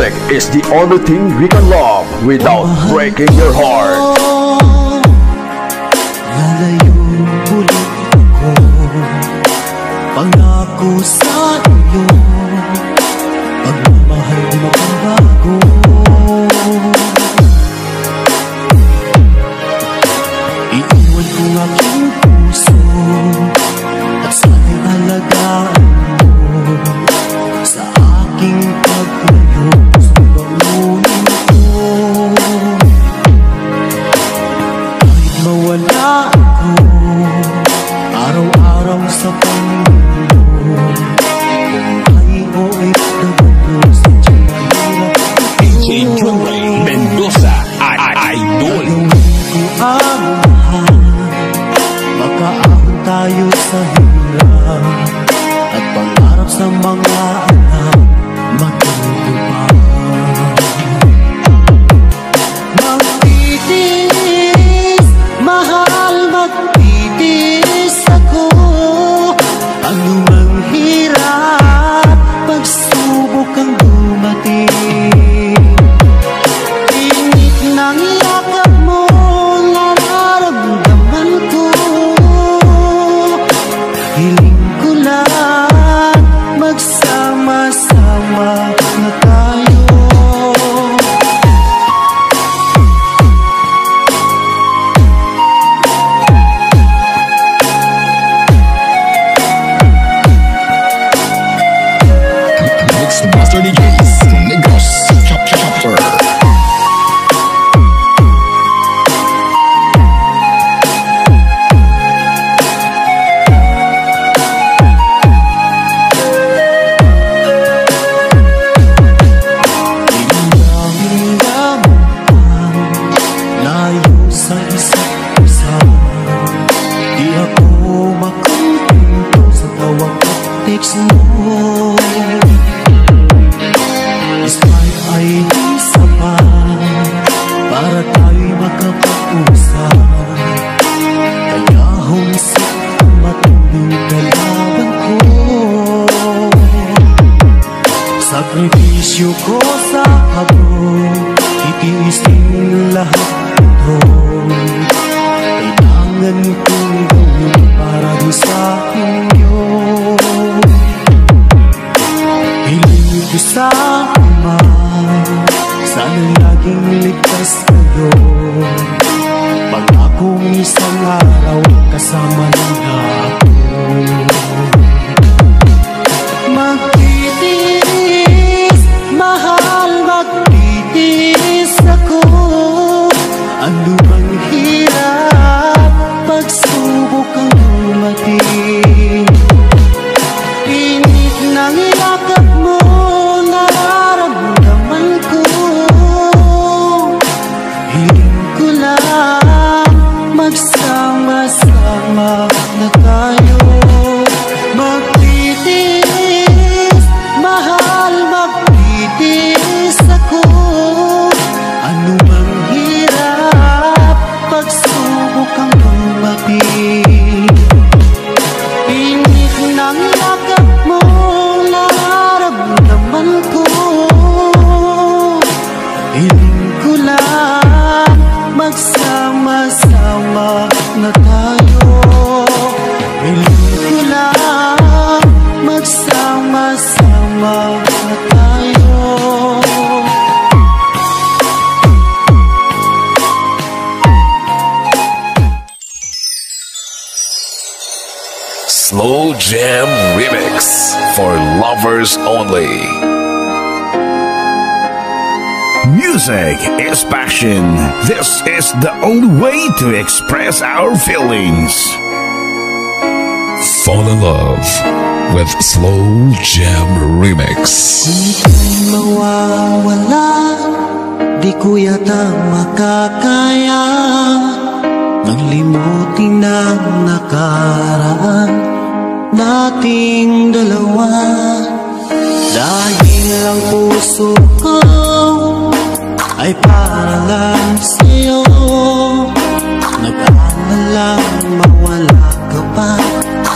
Music is the only thing we can love without breaking your heart. Lalayo ulit ako, pangako sa iyo, pagmamahal di magbabago. Iiwan ko ang aking puso at sana'y alagaan mo. Sa aking paglayo, gusto bang ngunit ko, kahit mawala ako araw-araw sa Panginoon. Ay OFW, sadyang mahirap DJ Junray Mendoza, Idol. Gagawin ko ang lahat, makaahon tayo sa hirap, at pangarap sa mga anak matutupad. Magtitiis, mahal, magtitiis ako. Anumang hirap, pagsubok ang dumating. Init ng yakap mo, nararamdaman ko. Hiling ko lang, magsama-sama na tayo. Mixmaster DJs, Negros Chopper. Layo sa isa't isa, di ako makontento sa tawag at text mo. Despite ay di sapat para tayo'y makapag-usap, kaya homesick ang matinding kalaban ko. Sakripisyo ko sa habog, itiis din lahat ito. Kailangan kong gawin para di sa inyo. Hiling ko sa Ama, sana laging ligtas kayo. Pag-akong isang araw, kasama niya ako. Magtitiis, mahal, magtitiis ako. Ano bang hirap, pagsubok ang dumating. Init ng yakap mo, nararamdaman ko. Hiling ko lang, magsama-sama na tayo. Magtitiis, mahal, magtitiis ako. Ano mang hirap, pagsubok ang dumating. Init ng yakap mo, nararamdaman ko. Hiling ko lang, magsama-sama na tayo. Hiling ko lang, magsama-sama na tayo. Slow Jam Remix for lovers only. Music is passion. This is the only way to express our feelings. Fall in love with Slow Jam Remix. Di ko'y mawawala, di ko yata makakaya nang limutin ang nakaraan nating dalawa. Dahil ang puso ko ay para lang sa'yo, nag-aalalang mawala ka pa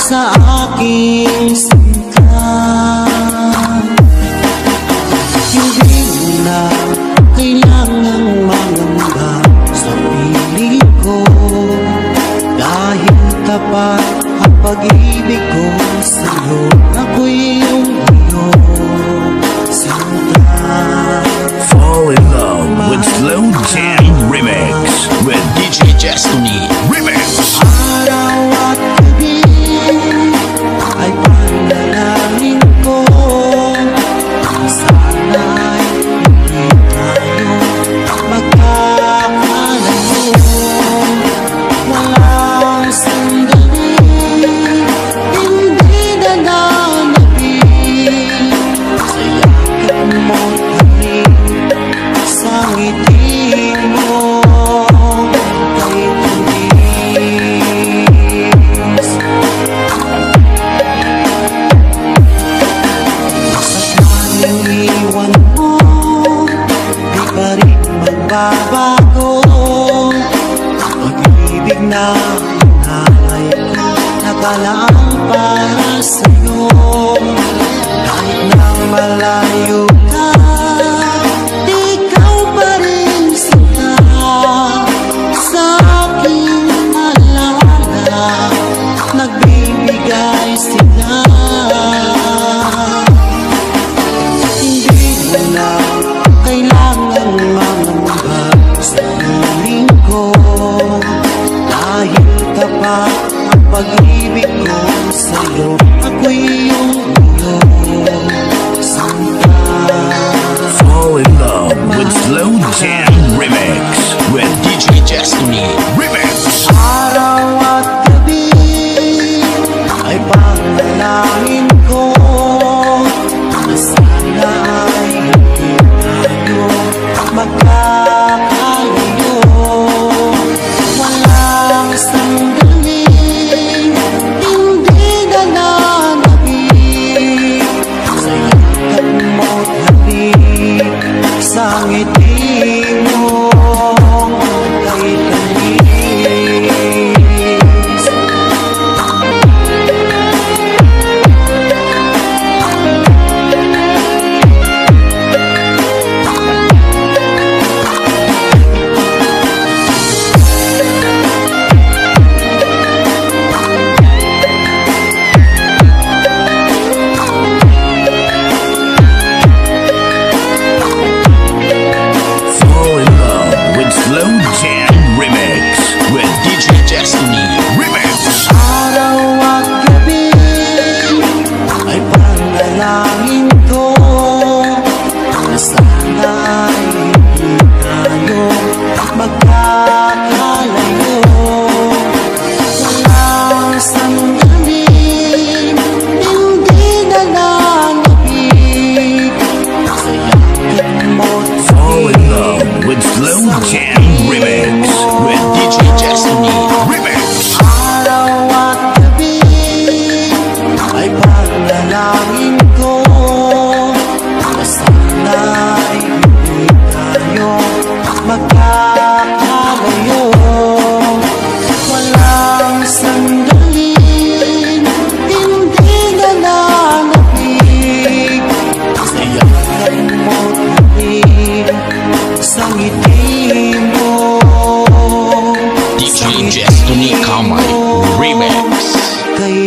sa aking singka. Hindi mo sa ngiti mo kay tamis. Slow Jam Remix with DJ Destiny Remix. Araw at gabi ay panalangin ko na sana'y hindi tayo magkakalayo. Walang sandali, hindi na nanapit sa yakin mo't Fall in love with Slow Jam Remix with DJ Destiny Remix. araw at gabi ay panalangin ko na sana'y hindi tayo magkakalayo. Walang sandali, hindi na nanapig sa yakan mo't halik sa ngiti mo. DJ Destiny Kamay Remix. Kay